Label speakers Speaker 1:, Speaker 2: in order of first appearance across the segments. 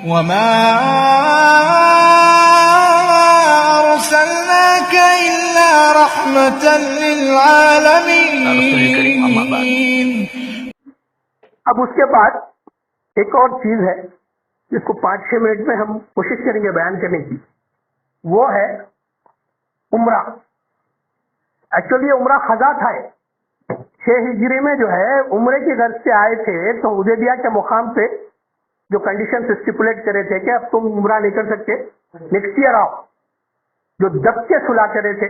Speaker 1: وما أرسلناك إلا رحمة للعالمين.
Speaker 2: اب اس کے بعد ایک اور چیز ہے جس کو 5-6 منٹ میں ہم کوشش کریں گے بیان کرنے کی، وہ ہے عمرہ. ایکچولی یہ عمرہ خزا تھا. 6 ہجری میں جو ہے عمرے کی غرض سے آئے تھے تو حدیبیہ کے مقام پہ جو کنڈیشن اسٹیپولیٹ کرے تھے کہ اب تم عمرہ نہیں کر سکتے، نیکسٹ ایئر آؤ، جو دب کے صلح کرے تھے.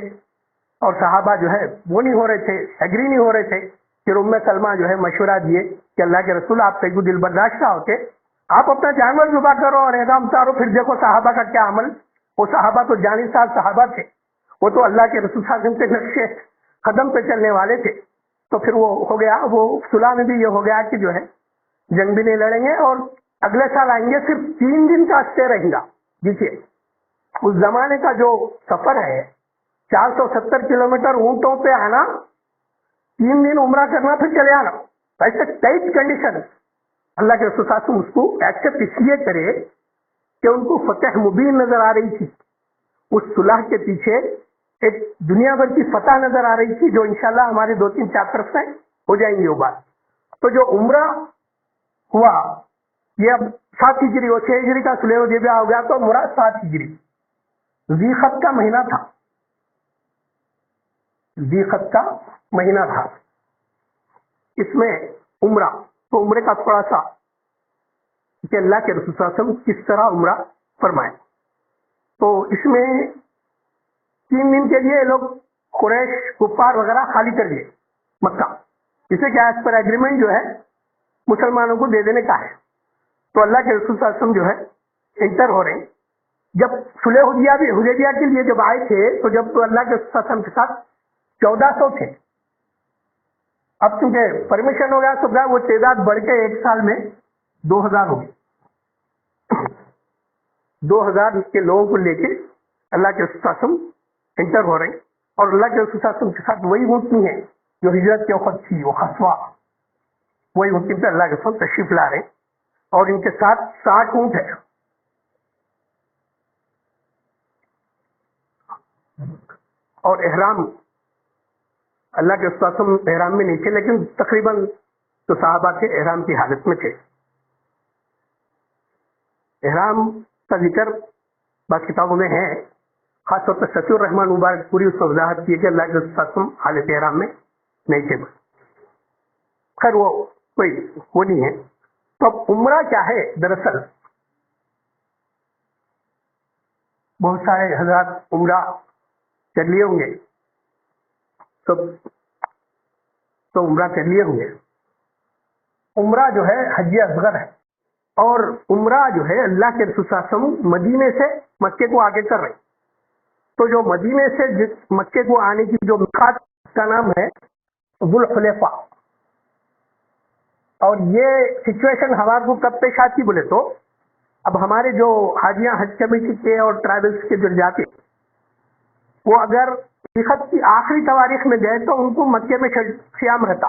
Speaker 2: اور صحابہ جو ہے وہ نہیں ہو رہے تھے، ایگری نہیں ہو رہے تھے. پھر ام سلمہ جو ہے مشورہ دیے کہ اللہ کے رسول آپ کو دل برداشت نہ ہوتے، آپ اپنا جانور ذبح کرو اور احرام اتارو، پھر دیکھو صحابہ کا کیا عمل. وہ صحابہ تو جانی ساز صحابہ تھے، وہ تو اللہ کے رسول صلی اللہ علیہ وسلم کے نقشے قدم پہ چلنے والے تھے. تو پھر وہ ہو گیا، وہ صلح میں بھی یہ ہو گیا کہ جو ہے جنگ بھی نہیں لڑیں گے اور اگلے سال آئیں گے. صرف 3 دن کا اسٹے رہیں گا. دیکھیے اس زمانے کا جو سفر ہے 470 کلومیٹر اونٹوں پہ آنا، 3 دن عمرہ کرنا پھر چلے آنا، ایسے ٹائٹ کنڈیشن. اللہ کے رسول صلی اللہ علیہ وسلم اس کو ایکسپٹ اس لیے کرے کہ ان کو فتح مبین نظر آ رہی تھی. اس صلح کے پیچھے ایک دنیا بھر کی فتح نظر آ رہی تھی جو انشاءاللہ ہمارے 2-3 چیپٹر سے ہو جائیں گی وہ بات. تو جو عمرہ ہوا یہ اب 7 ہجری اور 6 ہجری کا صلح حدیبیہ ہو گیا تو مراد 7 ہجری ذی القعدہ کا مہینہ تھا. ذی القعدہ کا مہینہ تھا. اس میں عمرہ، تو عمرے کا تھوڑا سا کہ اللہ کے رسول صلی اللہ علیہ وسلم کس طرح عمرہ فرمائے. تو اس میں 3 دن کے لیے لوگ قریش کفار وغیرہ خالی کر دیے مکہ. اسے کیا ایز پر ایگریمنٹ جو ہے مسلمانوں کو دے دینے کا ہے. تو اللہ کے رسول صلی اللہ علیہ وسلم جو ہے انٹر ہو رہے ہیں. جب صلح حدیبیہ کے لیے جب آئے تھے تو جب تو اللہ کے رسول صلی اللہ علیہ وسلم کے ساتھ 1400 تھے. اب چونکہ پرمیشن ہو گیا تو وہ تعداد بڑھ کے ایک سال میں 2000 ہو گئی. 2000 کے لوگوں کو لے کے اللہ کے رسول صلی اللہ علیہ وسلم انٹر ہو رہے ہیں. اور اللہ کے رسول صلی اللہ علیہ وسلم کے ساتھ وہی اونٹنی ہے جو ہجرت کے وقت تھی، وہ خسوا، وہی اونٹنی پہ اللہ کے رسول تشریف لا رہے ہیں. اور ان کے ساتھ 60 اونٹ ہے. اور احرام اللہ کے رسول صلی اللہ علیہ وسلم احرام میں نہیں تھے، لیکن تقریباً تو صحابہ تھے احرام کی حالت میں تھے. احرام کا ذکر بعض کتابوں میں ہے، خاص طور پر شفیع الرحمان مبارک پوری اس کو وضاحت کی کہ اللہ کے رسول صلی اللہ علیہ وسلم حالت احرام میں نہیں تھے. خیر وہ کوئی وہ نہیں ہے. تو اب عمرہ کیا ہے؟ دراصل بہت سارے حضرات عمرہ کر لیے ہوں گے، تو عمرہ کر لیے ہوں گے. عمرہ جو ہے حج اصغر ہے، اور عمرہ جو ہے اللہ کے رسول صلی اللہ علیہ وسلم مدینے سے مکے کو آگے کر رہے ہیں. تو جو مدینے سے مکے کو آنے کی جو میقات کا نام ہے ذوالحلیفہ. اور یہ سچویشن ہمارے کو کب پیش آتی بولے تو اب ہمارے جو حاجیاں حج کمیٹی کے اور ٹرائبلس کے جو جاتے وہ اگر ذیقعدہ کی آخری تاریخ میں گئے تو ان کو مکے میں قیام رہتا.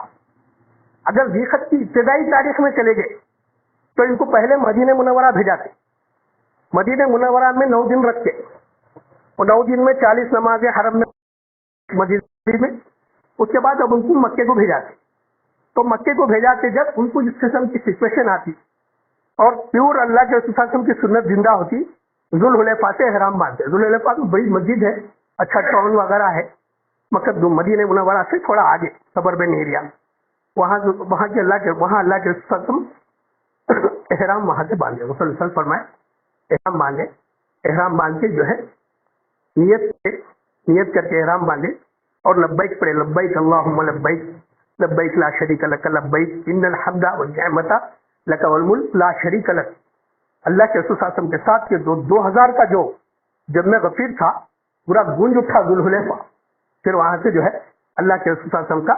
Speaker 2: اگر ذیقعدہ کی ابتدائی تاریخ میں چلے گئے تو ان کو پہلے مدینہ منورہ بھیجاتے. مدینہ منورہ میں 9 دن رکھتے اور 9 دن میں 40 نمازیں حرم میں مدینہ میں. اس کے بعد اب ان کو مکے کو بھیجاتے. تو مکے کو بھیجاتے جب ان کو جس قسم کی سچویشن آتی اور پیور اللہ کے رسول صلی اللہ علیہ وسلم کی سنت زندہ ہوتی، ذوالحلیفہ سے احرام باندھتے. ذوالحلیفہ تو بڑی مسجد ہے، اچھا ٹاؤن وغیرہ ہے مکہ مدینہ منورہ سے تھوڑا آگے سبربن ایریا. وہاں کے اللہ کے رسول صلی اللہ علیہ وسلم احرام وہاں سے باندھے. رسول اللہ فرمائے احرام باندھے. احرام باندھ کے جو ہے نیت کر کے احرام باندھے اور لبیک پڑھے، لبیک اللہم لبیک لبیک لا شریک لک لبیک ان الحمد والنعمت لک والملک لا شریک لک. اللہ کے رسول صلی اللہ علیہ وسلم کے ساتھ کے 2000 کا جو جمع غفیر تھا پورا گونج اٹھا ذوالحلیفہ. پھر وہاں سے جو ہے اللہ کے رسول صلی اللہ علیہ وسلم کا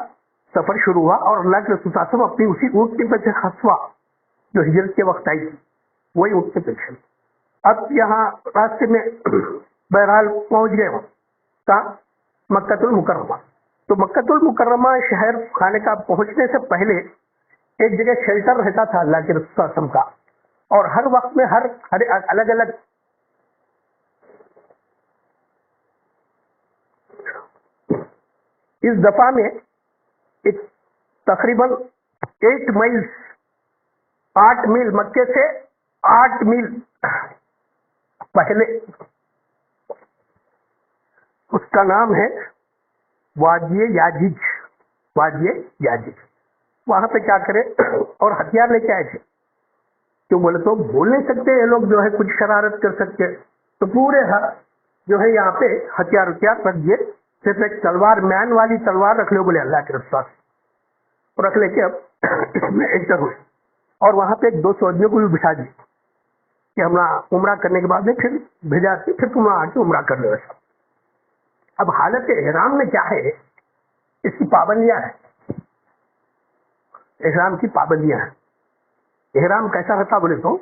Speaker 2: سفر شروع ہوا اور اللہ کے رسول صلی اللہ علیہ وسلم اپنی اسی اونٹ کے پیچھے خسوا جو ہجرت کے وقت آئی تھی وہی اونٹ کے پیچھے. اب یہاں راستے میں بہرحال پہنچ گئے ہوں مکۃ المکرمہ. تو مکۃ المکرمہ شہر خانے کا پہنچنے سے پہلے ایک جگہ شیلٹر رہتا تھا اللہ کے رسول صلی اللہ علیہ وسلم کا، اور ہر وقت میں ہر الگ الگ اس دفعہ میں ایک تقریباً 8 میل 8 میل مکے سے 8 میل پہلے، اس کا نام ہے وادی یاجج، وادی یاجج. وہاں پہ کیا کرے اور ہتھیار لے کے آئے تھے. کیوں بولے تو بول نہیں سکتے یہ لوگ جو ہے کچھ شرارت کر سکتے، تو پورے جو ہے یہاں پہ ہتھیار رکھ دیے. صرف ایک تلوار، مین والی تلوار رکھ لو بولے اللہ کے رسول، اور رکھ لے کے اب اس میں انٹر ہوئے. اور وہاں پہ 2 فوجیوں کو بھی بٹھا دی کہ ہم عمرہ کرنے کے بعد میں پھر بھیجا کے پھر تم آ کے عمرہ کر لو. ایسا اب حالت احرام میں کیا ہے، اس کی پابندیاں ہیں. احرام کی پابندیاں ہیں. احرام کیسا رہتا بولے تو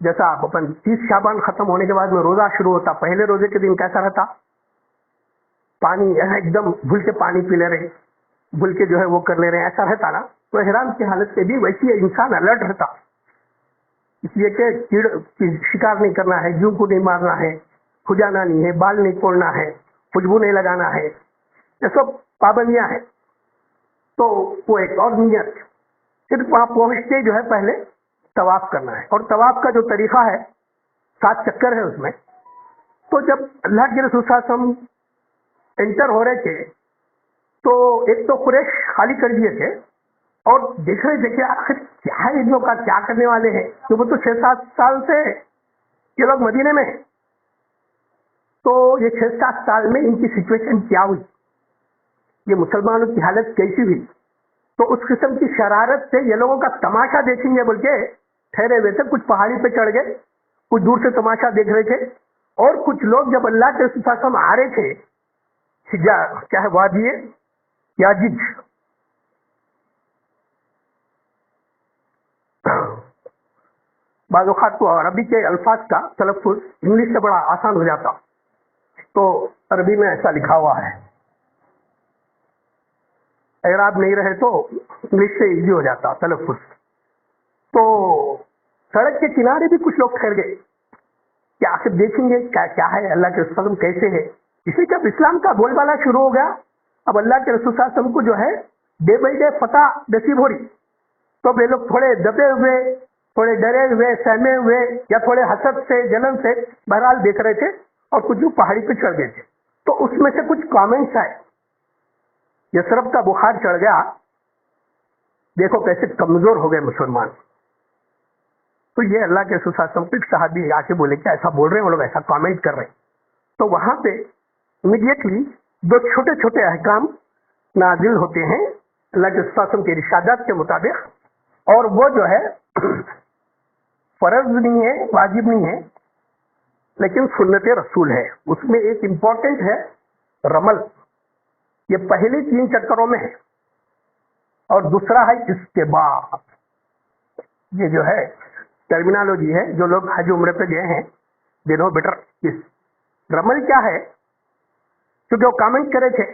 Speaker 2: جیسا آپ اپن 30 شعبان ختم ہونے کے بعد میں روزہ شروع ہوتا، پہلے روزے کے دن کیسا رہتا، پانی ایک دم بھول کے پانی پی لے رہے، بھول کے جو ہے وہ کر لے رہے، ایسا رہتا نا. تو احرام کی حالت سے بھی ویسی انسان الرٹ رہتا، اس لیے کہ کیڑ شکار نہیں کرنا ہے، جوں کو نہیں مارنا ہے، کھجانا نہیں ہے، بال نہیں توڑنا ہے، خوشبو نہیں لگانا ہے، یہ سب پابندیاں ہیں. تو وہ ایک اور نیت، صرف وہاں پہنچتے جو ہے پہلے طواف کرنا ہے. اور طواف کا جو طریقہ ہے 7 چکر ہے اس میں. تو جب اللہ کے رسول صلی اللہ علیہ وسلم انٹر ہو رہے تھے تو ایک تو قریش خالی کر دیے تھے اور دیکھ رہے تھے کہ آخر کیا ہے ان لوگ کا، کیا کرنے والے ہیں، کہ وہ تو 6-7 سال سے یہ لوگ مدینے میں ہیں. تو یہ 6-7 سال میں ان کی سچویشن کیا ہوئی، یہ مسلمانوں کی حالت کیسی ہوئی. تو اس قسم کی شرارت سے یہ لوگوں کا تماشا دیکھیں گے بول کے ٹھہرے ہوئے تھے. کچھ پہاڑی پہ چڑھ گئے، کچھ دور سے تماشا دیکھ رہے تھے. اور کچھ لوگ جب اللہ کے رسول صلی اللہ علیہ وسلم آ رہے تھے کیا ہے وادی یاجج، بعض اوقات تو عربی کے الفاظ کا تلفظ انگلش سے بڑا آسان ہو جاتا، تو عربی میں ایسا لکھا ہوا ہے. اعراب نہیں رہے تو انگلش سے ایزی ہو جاتا تلفظ. تو سڑک کے کنارے بھی کچھ لوگ ٹھہر گئے کہ آخر دیکھیں گے کیا ہے، اللہ کے رسول کیسے ہے. اس لیے جب اسلام کا بول بالا شروع ہو گیا، اب اللہ کے رسول صلی اللہ علیہ وسلم کو جو ہے ڈے بائی ڈے فتح نصیب ہو رہی. تو یہ لوگ تھوڑے دبے ہوئے، تھوڑے ڈرے ہوئے، سہمے ہوئے، یا تھوڑے حسد سے جلن سے بہرحال دیکھ رہے تھے. اور کچھ جو پہاڑی پہ چڑھ گئے تھے. تو اس میں سے کچھ کامنٹس آئے، یثرب کا بخار چڑھ گیا، دیکھو کیسے کمزور ہو گئے مسلمان. تو یہ اللہ کے رسول صلی اللہ علیہ وسلم صحابی آ کے بولے کہ ایسا بول رہے ہیں وہ لوگ، ایسا کامنٹ کر رہے ہیں. تو وہاں پہ امیڈیٹلی 2 چھوٹے چھوٹے احکام نازل ہوتے ہیں اللہ کے رسول صلی اللہ علیہ وسلم کے ارشادات کے مطابق. اور وہ جو ہے فرض نہیں ہے، واجب نہیں ہے، لیکن سنت رسول ہے. اس میں ایک امپورٹنٹ ہے رمل، یہ پہلے 3 چکروں میں ہے. اور دوسرا ہے استباء. یہ جو ہے ٹرمینالوجی ہے، جو لوگ حج عمرے پہ گئے ہیں دے نو بیٹر. رمل کیا ہے، کیونکہ وہ کامنٹ کرے تھے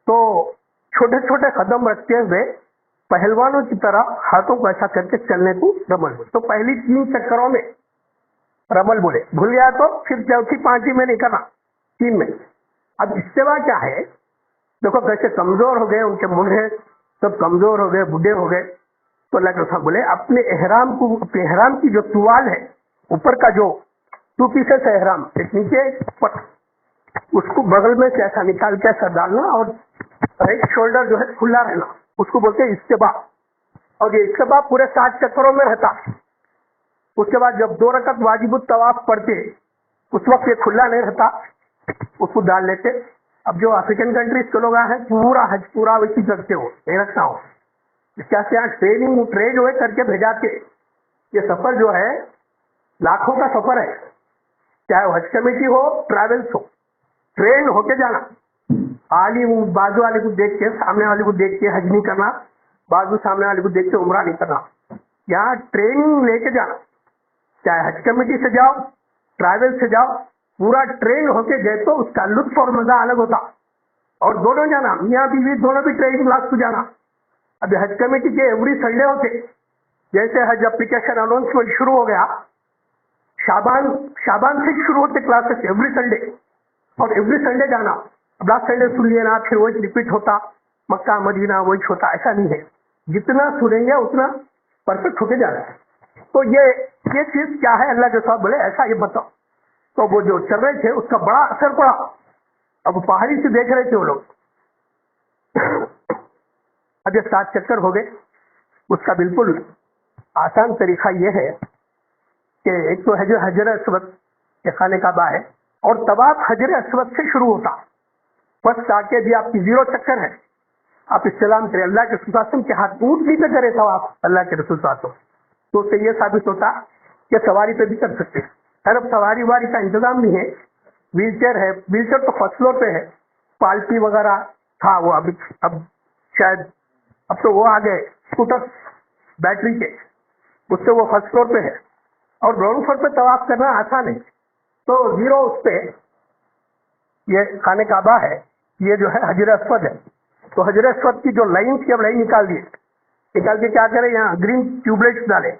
Speaker 2: تو چھوٹے چھوٹے قدم رکھتے ہوئے پہلوانوں کی طرح ہاتھوں کو ایسا کر کے چلنے کو رمل بولے. تو پہلی 3 چکروں میں رمل بولے، بھول گیا تو پھر چوتھی 5 میں نہیں کرنا، 3 میں. اب استوا کیا ہے، دیکھو کیسے کمزور ہو گئے، ان کے منہ سب کمزور ہو گئے، بوڑھے ہو گئے. تو اللہ کے رسول بولے اپنے احرام کی جو توال ہے، اوپر کا جو 2 پیسز ہے احرام، ایک نیچے اس کو بغل میں سے ایسا نکال کے ایسا ڈالنا، اور ایک شولڈر جو ہے کھلا رہنا، اس کو بولتے ہیں استباء. اور یہ استباء پورے 7 چکروں میں رہتا. اس کے بعد جب 2 رکعت واجب الطواف پڑھتے اس وقت یہ کھلا نہیں رہتا، اس کو ڈال لیتے. اب جو افریقن کنٹریز کے لوگ آئے ہیں پورا حج پورا ویسی کرتے ہو، نہیں رکھتا ہو، اس کے یہاں ٹرین ہوئے کر کے بھیجاتے. یہ سفر جو ہے لاکھوں کا سفر ہے، چاہے حج کمیٹی ہو، ٹریولس ہو، ٹرین ہو کے جانا. بازو والے کو دیکھ کے، سامنے والے کو دیکھ کے حج نہیں کرنا، بازو سامنے والے کو دیکھ کے عمرہ نہیں کرنا. یہاں ٹریننگ لے کے جانا، چاہے حج کمیٹی سے جاؤ، ٹریول سے جاؤ، پورا ٹرین ہو کے گئے تو اس کا لطف اور مزہ الگ ہوتا. اور دونوں جانا، میاں بیوی دونوں بھی ٹریننگ کلاس کو جانا. اب حج کمیٹی کے ایوری سنڈے ہوتے جیسے حج اپلیکیشن اناؤنسمنٹ شروع ہو گیا, شابان سے شروع ہوتے کلاسز ایوری سنڈے, اور ایوری سنڈے جانا. لاسٹ سنڈے سن لیے نا, پھر وہی ریپیٹ ہوتا, مکہ مدینہ وہی ہوتا, ایسا نہیں ہے. جتنا سنیں گے اتنا پرفیکٹ ہوتے جانا ہے. تو یہ چیز کیا ہے, اللہ کے ساتھ بولے ایسا یہ بتاؤ. تو وہ جو چل رہے تھے اس کا بڑا اثر پڑا. اب پہاڑی سے دیکھ رہے تھے وہ لوگ. اب یہ 7 چکر ہو گئے. اس کا بالکل آسان طریقہ یہ ہے کہ ایک تو حجر اسود کے خانہ کعبہ ہے, اور طواف حجر اسود سے شروع ہوتا. بس تاکہ بھی آپ کی 0 چکر ہے, آپ استلام کریں. اللہ کے رسول صلی اللہ علیہ وسلم کے ہاتھ اونٹ بھی پہ کرے طواف اللہ کے رسول صلی اللہ علیہ وسلم, تو اس سے یہ ثابت ہوتا کہ سواری پہ بھی کر سکتے. خیر اب سواری واری کا انتظام نہیں ہے, ویل چیئر ہے. ویل چیئر تو فرسٹ فلور پہ ہے. پالکی وغیرہ تھا وہ, اب شاید اب تو وہ آ گئے اسکوٹر بیٹری کے, اس سے وہ فرسٹ فلور پہ ہے. اور گراؤنڈ فلور پہ طواف کرنا آسان ہے. تو 0 اس پہ یہ خانہ کعبہ ہے, یہ جو ہے حجر اسود ہے. تو حجر اسود کی جو لائن تھی, اب لائن نکال دیے. نکال کے کیا کرے, یہاں گرین ٹیوبلائٹس ڈالے.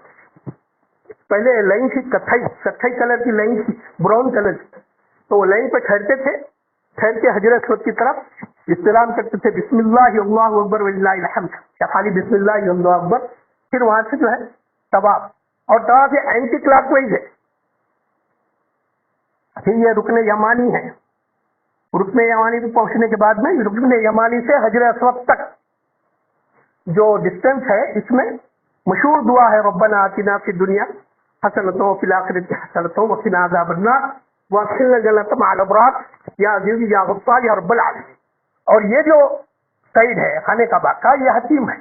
Speaker 2: پہلے لائن تھی کتھائی کلر کی لائن تھی, براؤن کلر کی. تو وہ لائن پہ ٹھہرتے تھے, ٹھہر کے حجر اسود کی طرف استلام کرتے تھے. بسم اللہ اللہ اکبر وللہ الحمد, یا خالی بسم اللہ اللہ اکبر. پھر وہاں سے جو ہے طواف, اور طواف یہ اینٹی کلاک وائز ہے. پھر یہ رکن یمانی ہے. رکن یمانی پہ پہنچنے کے بعد میں رکن یمانی سے حجر اسود تک جو ڈسٹینس ہے, اس میں مشہور دعا ہے ربنا آتنا فی الدنیا حسنۃ وفی الآخرۃ حسنۃ وقنا عذاب النار وادخلنا جنۃ مع الابرار یا عزیز یا غفار یا رب العالمین. اور یہ جو سائڈ ہے خانہ کعبہ کا, یہ حتیم ہے.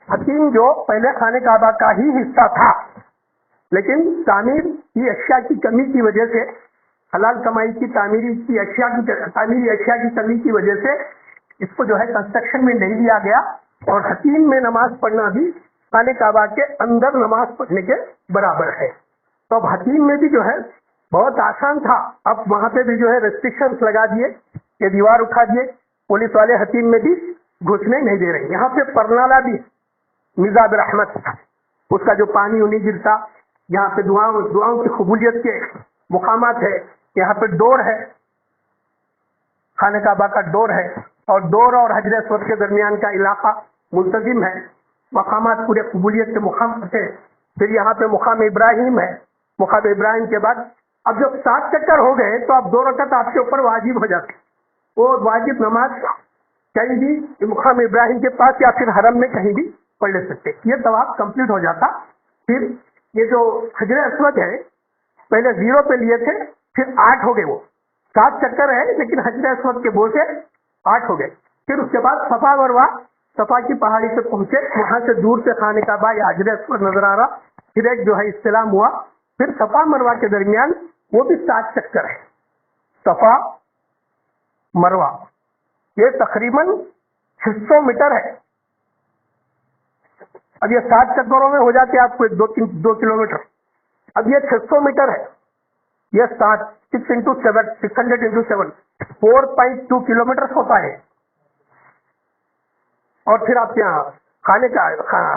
Speaker 2: حتیم جو پہلے خانہ کعبہ کا ہی حصہ تھا, لیکن تعمیر کی اشیاء کی کمی کی وجہ سے, حلال کمائی کی تعمیری اشیاء کی کمی کی وجہ سے اس کو جو ہے کنسٹرکشن میں نہیں لیا گیا. اور حتیم میں نماز پڑھنا بھی خانہ کعبہ کے اندر نماز پڑھنے کے برابر ہے. تو اب حتیم میں بھی جو ہے بہت آسان تھا. اب وہاں پہ بھی جو ہے ریسٹرکشنز لگا دیے, یہ دیوار اٹھا دیے, پولیس والے حتیم میں بھی گھسنے نہیں دے رہے. یہاں پہ پرنالا بھی مزاب رحمت, اس کا جو پانی انہیں گرتا, یہاں پہ دعاؤں کی قبولیت کے مقامات ہے. یہاں پہ ڈور ہے, خانہ کعبہ کا ڈور ہے, اور ڈور اور حجر اسود کے درمیان کا علاقہ منتظم ہے. مقامات پورے قبولیت کے مقام ہے. پھر یہاں پہ مقام ابراہیم ہے. مقام ابراہیم کے بعد اب جب 7 چکر ہو گئے تو اب 2 رکعت آپ کے اوپر واجب ہو جاتی. وہ واجب نماز کہیں بھی مقام ابراہیم کے پاس یا پھر حرم میں کہیں بھی پڑھ لے سکتے. یہ طواف کمپلیٹ ہو جاتا. پھر یہ جو حجر اسود ہے پہلے 0 پہ لیے تھے, پھر 8 ہو گئے. وہ 7 چکر ہے لیکن حجر اسود کے بو سے 8 ہو گئے. پھر اس کے بعد صفا مروا, صفا کی پہاڑی پہ پہنچے, وہاں سے دور سے خانہ کعبہ یا حجر اسود نظر آ رہا. پھر ایک جو ہے استلام ہوا. پھر صفا مروا کے درمیان وہ بھی 7 چکر ہے. صفا مروا یہ تقریباً 600 میٹر ہے. اب یہ 7 چکروں میں ہو جاتے ہیں آپ کو 2 کلومیٹر. اب یہ 600 میٹر ہے. یہ 600 into 7 4.2 کلومیٹر ہوتا ہے. اور پھر آپ یہاں خانے کا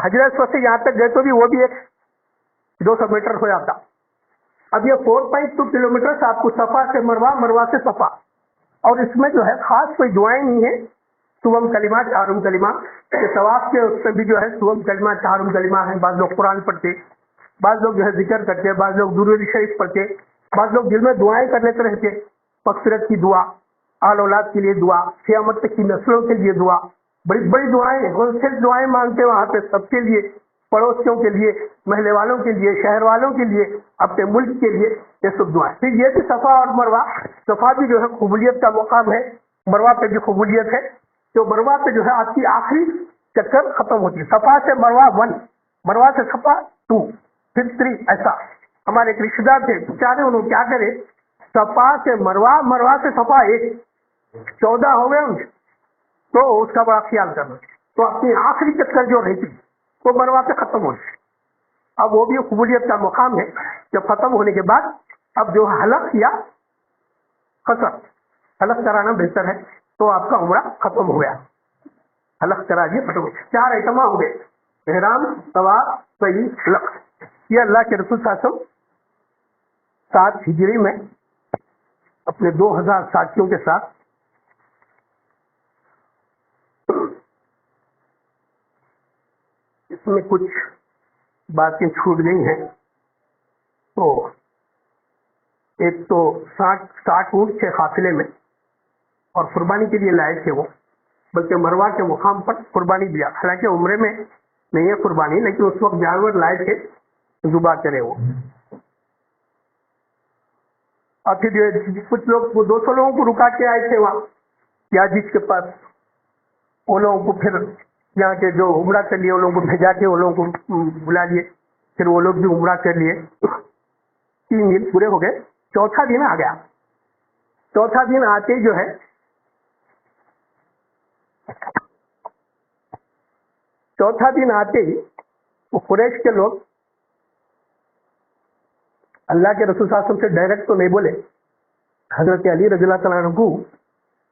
Speaker 2: حجر اسود سے یہاں تک گئے تو بھی وہ بھی 200 میٹر ہو جاتا. اب یہ 4.2 کلومیٹر آپ کو صفا سے مروا, مروا سے صفا. اور اس میں جو ہے خاص کوئی دعائیں نہیں ہیں. سوم کلمہ, چارم کلمہ, کہ طواف کے اس میں بھی جو ہے سوم کلمہ, چارم کلمہ ہیں. بعض لوگ قرآن پڑھتے, بعض لوگ جو ہے ذکر کرتے, بعض لوگ درود شریف پڑھتے, بعض لوگ دل میں دعائیں کر لیتے رہتے. مغفرت کی دعا, آل اولاد کے لیے دعا, قیامت تک کی نسلوں کے لیے دعا, بڑی بڑی دعائیں, ہول سیل دعائیں مانگتے وہاں پہ سب کے لیے, پڑوسیوں کے لیے, محلے والوں کے لیے, شہر والوں کے لیے, اپنے ملک کے لیے, یہ سب دعائیں. پھر یہ بھی صفا اور مروا, صفا بھی جو ہے قبولیت کا مقام ہے, مروا پہ بھی قبولیت ہے. تو مروا پہ جو ہے آپ کی آخری چکر ختم ہوتی ہے. صفا سے مروا 1, مروا سے صفا 2, پھر 3. ایسا ہمارے ایک رشتے دار تھے, بیچارے انہوں کیا کرے, صفا سے مروا, مروا سے صفا 1, 14 ہو گئے ان کے. تو اس کا بڑا خیال کرنا. تو اپنی آخری چکر جو رہتی وہ مروا پہ ختم ہوتی. اب وہ بھی قبولیت کا مقام ہے. جب ختم ہونے کے بعد اب جو حلق یا قصر, حلق کرانا بہتر ہے, تو آپ کا عمرہ ختم ہو گیا. حلق کرا دیے, ختم ہو گیا. 4 آئٹم ہو گئے. احرام طواف صحیح لفظ یہ اللہ کے رسول صلی اللہ علیہ وسلم 7 ہجری میں اپنے 2000 ساتھیوں کے ساتھ اس میں کچھ باتیں چھوٹ گئی ہیں. تو ایک تو 60 اونٹ تھے قافلے میں اور قربانی کے لیے لائے تھے وہ، بلکہ مروا کے مقام پر قربانی دیا. حالانکہ عمرے میں نہیں ہے قربانی، لیکن اس وقت جانور لائے تھے ذبح کرے وہ. اور پھر کچھ لوگ 200 لوگوں کو رکا کے آئے تھے وہاں یاجج کے پاس. وہ لوگوں کو پھر یہاں کے جو عمرہ کر لیے وہ لوگوں کو بھیجا کے وہ لوگوں کو بلا لیے. پھر وہ لوگ بھی عمرہ کر لیے. 3 دن پورے ہو گئے. چوتھا دن آ گیا. چوتھا دن آتے جو ہے چوتھا دن آتے ہی وہ قریش کے لوگ اللہ کے رسول صلی اللہ علیہ وسلم سے ڈائریکٹ تو نہیں بولے، حضرت علی رضی اللہ تعالیٰ عنہ کو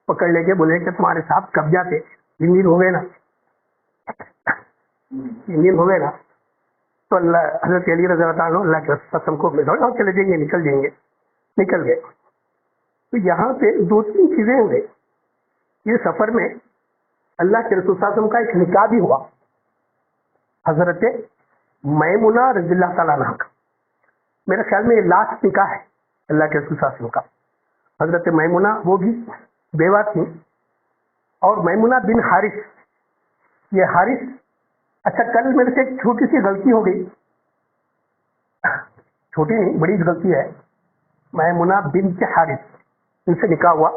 Speaker 2: پکڑ لے کے بولے کہ تمہارے ساتھ کب جاتے 3 دن ہو گئے نا، 3 دن ہو گئے نا. تو اللہ حضرت علی رضی اللہ تعالیٰ عنہ اللہ کے رسول صلی اللہ علیہ وسلم کو چلے جائیں گے، نکل جائیں گے. نکل گئے. تو یہاں پہ 2-3 چیزیں ہو گئی. یہ سفر میں اللہ کے رسول صلی اللہ علیہ وسلم کا ایک نکاح بھی ہوا حضرت میمونہ رضی اللہ تعالیٰ عنہ کا. میرے خیال میں یہ لاسٹ نکاح ہے اللہ کے رسول صلی اللہ علیہ وسلم کا. حضرت میمونہ وہ بھی بیوہ تھی. اور میمونہ بن حارث، یہ حارث، اچھا کل میرے سے ایک چھوٹی سی غلطی ہو گئی، چھوٹی نہیں بڑی غلطی ہے. میمونہ بنت حارث ان سے نکاح ہوا.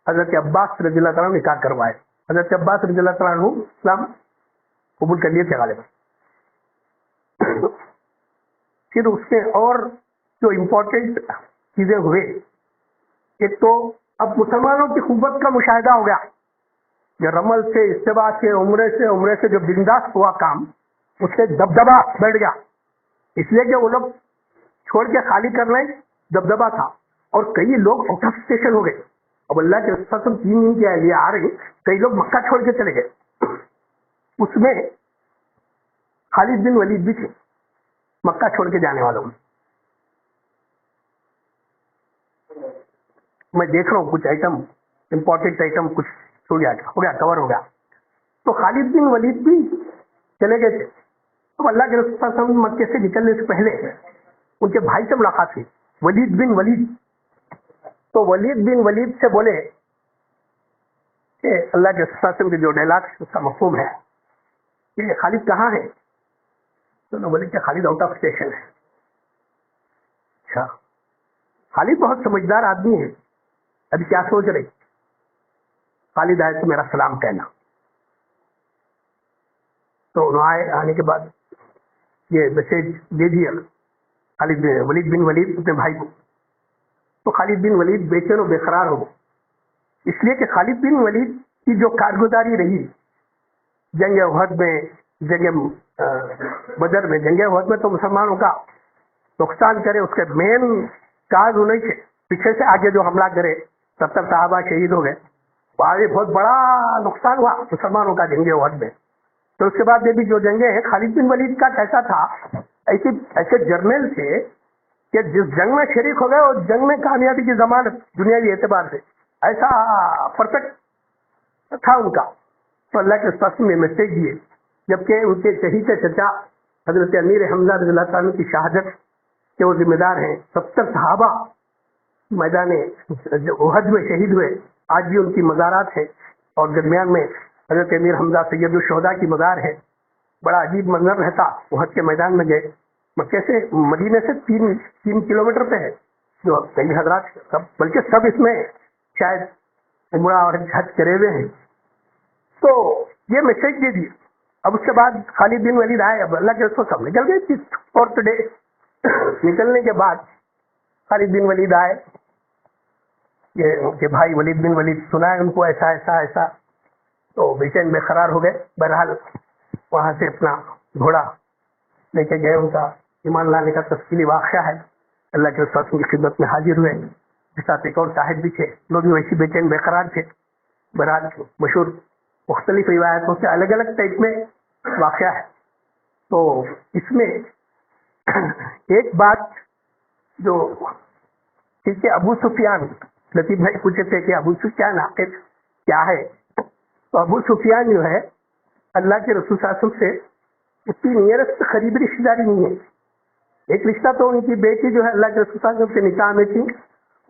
Speaker 2: حضرت عباس رضی اللہ تعالیٰ نکاح کروائے. حضرت عباس رضی اللہ تعالیٰ عنہ اسلام قبول کر لیے تھے غالباً. پھر اس کے اور جو امپورٹنٹ چیزیں ہوئے، ایک تو اب مسلمانوں کی قوت کا مشاہدہ ہو گیا. جو رمل سے استباع سے عمرے سے جو بنداس ہوا کام، اس سے دبدبا بڑھ گیا. اس لیے کہ وہ لوگ چھوڑ کے خالی کر رہے دبدبا تھا. اور کئی لوگ آؤٹ آف اسٹیشن ہو گئے. اب اللہ کے رسول 3 دن کے لیے آ رہے، کئی لوگ مکہ چھوڑ کے چلے گئے. اس میں خالد بن ولید بھی تھے مکہ چھوڑ کے جانے والوں میں. میں دیکھ رہا ہوں کچھ آئٹم امپورٹنٹ آئٹم کچھ چھوڑ گیا، ہو گیا کور ہو گیا. تو خالد بن ولید بھی چلے گئے تھے. تو اللہ کے رسول صلی اللہ علیہ وسلم مکے سے نکلنے سے پہلے ان کے بھائی سے ملاقات ہوئی، ولید بن ولید. تو ولید بن ولید سے بولے کہ اللہ کے رسول صلی اللہ علیہ وسلم کے جو ڈائلاگ اس کا مفہوم ہے کہ خالد کہاں ہے؟ تو بولے کہ خالد آؤٹ آف اسٹیشن ہے. اچھا، خالد بہت سمجھدار آدمی ہے. ابھی کیا سوچ رہے؟ خالد آئے تو میرا سلام کہنا. تو انہوں آنے کے بعد یہ میسج دے دیا خالد ولید بن ولید اپنے بھائی کو. تو خالد بن ولید بے چین و بے قرار ہو، اس لیے کہ خالد بن ولید کی جو کارگزاری رہی جنگ احد میں، جنگ بدر میں، جنگ احد میں تو مسلمانوں کا نقصان کرے، اس کے مین کاز انہیں تھے. پیچھے سے آگے جو حملہ کرے 70 صحابہ شہید ہو گئے. آگے بہت بڑا نقصان ہوا مسلمانوں کا جنگ احد میں. تو اس کے بعد یہ بھی جو جنگیں ہیں، خالد بن ولید کا کیسا تھا، ایسے جرنیل تھے کہ جس جنگ میں شریک ہو گئے اور جنگ میں کامیابی کی ضمانت دنیاوی اعتبار سے، ایسا پرفیکٹ تھا ان کا. تو اللہ کے رسول میں میسج دیے، جبکہ ان کے شہید چچا حضرت امیر حمزہ رضی اللہ تعالیٰ کی شہادت کے وہ ذمہ دار ہیں. 70 صحابہ میدان احد میں شہید ہوئے، آج بھی ان کی مزارات ہیں. اور درمیان میں حضرت امیر حمزہ سید الشہداء کی مزار ہے. بڑا عجیب منظر رہتا. احد کے میدان میں گئے، مکے سے مدینے سے 3 کلومیٹر پہ ہے. جو کئی حضرات بلکہ سب اس میں شاید عمرہ اور حج کرے ہوئے ہیں. تو یہ میسج دے دی. اب اس کے بعد خالد بن ولید آئے. اب اللہ کے رسول سب نکل گئے 4th ڈے. نکلنے کے بعد خالد بن ولید آئے، یہ ان کے بھائی ولید بن ولید سنائے ان کو ایسا ایسا ایسا. تو بے چین بے قرار ہو گئے. بہرحال وہاں سے اپنا گھوڑا لے کے گئے. ان کا ایمان لانے کا تفصیلی واقعہ ہے. اللہ کے رسول کی خدمت میں حاضر ہوئے. اس ساتھ ایک اور صاحب بھی تھے، لوگ بھی ویسی بے چین بے قرار تھے. بہرحال مشہور مختلف روایتوں سے الگ الگ ٹائپ میں واقعہ ہے. تو اس میں ایک بات جو ٹھیک ہے ابو سفیان، لطیف بھائی پوچھے تھے کہ ابو سفیان آخر کیا ہے. تو ابو سفیان جو ہے اللہ کے رسول صلی اللہ علیہ وسلم سے اس کی نیئرسٹ قریبی رشتے داری نہیں ہے. ایک رشتہ تو ان کی بیٹی جو ہے اللہ کے رسول صلی اللہ علیہ وسلم کے نکاح میں تھی،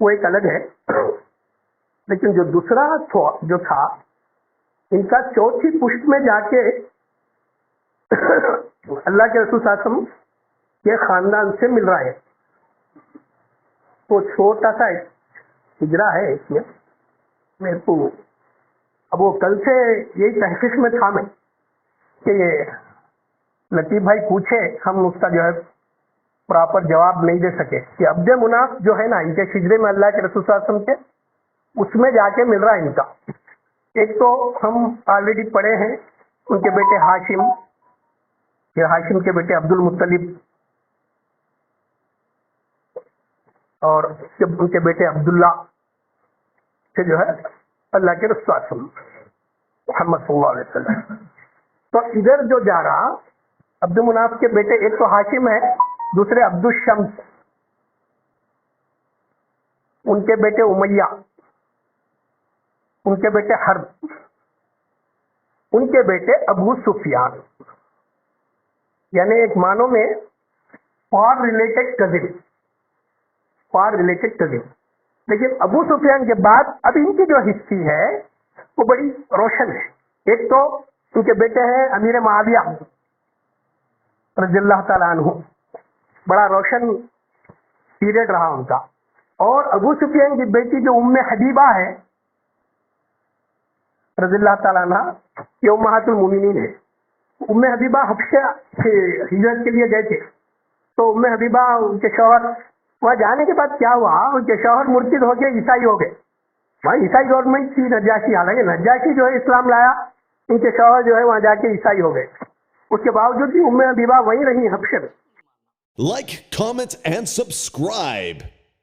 Speaker 2: وہ ایک الگ ہے. لیکن جو دوسرا جو تھا، ان کا چوتھی پشت میں جا کے اللہ کے رسول صلی اللہ علیہ وسلم کے خاندان سے مل رہا ہے. تو چھوٹا سا ہجرا ہے اس میں. میرے کو اب وہ کل سے یہی تحقیق میں تھا میں کہ یہ لطیف بھائی پوچھے، ہم اس کا جو ہے پراپر جواب نہیں دے سکے کہ عبد مناف جو ہے نا ان کے ہجرے میں اللہ کے رسول صلی اللہ علیہ وسلم کے اس میں جا کے مل رہا ہے ان کا. ایک تو ہم آلریڈی پڑھے ہیں ان کے بیٹے ہاشم، پھر ہاشم کے بیٹے عبد المطلب، اور ان کے بیٹے عبداللہ، پھر جو ہے اللہ کے رسول صلی اللہ علیہ وسلم محمد صلی اللہ علیہ وسلم. تو ادھر جو جا رہا عبد مناف کے بیٹے، ایک تو ہاشم ہے، دوسرے عبد الشمس، ان کے بیٹے امیہ، ان کے بیٹے حرب، ان کے بیٹے ابو سفیان. یعنی ایک معنوں میں فار ریلیٹڈ کزن. لیکن ابو سفیان کے بعد اب ان کی جو ہسٹری ہے وہ بڑی روشن ہے. ایک تو ان کے بیٹے ہیں امیر معاویہ رضی اللہ تعالیٰ عنہ، بڑا روشن پیریڈ رہا ان کا. اور ابو سفیان کی بیٹی جو ام حبیبہ ہے رضی اللہ تعالیٰ عنہ، یہ امہات المومنین ہے. ام حبیبہ حبشہ سے ہجرت کے لیے گئے تھے. تو ام حبیبہ ان کے شوہر وہاں جانے کے بعد کیا ہوا، ان کے شوہر مرتد ہو کے عیسائی ہو گئے. وہاں عیسائی گورنمنٹ تھی نجاشی، حالانکہ نجاشی جو ہے اسلام لایا، ان کے شوہر جو ہے وہاں جا کے عیسائی ہو گئے. اس کے باوجود بھی ام حبیبہ وہیں رہی حبشہ میں.
Speaker 3: Like, comment, and subscribe.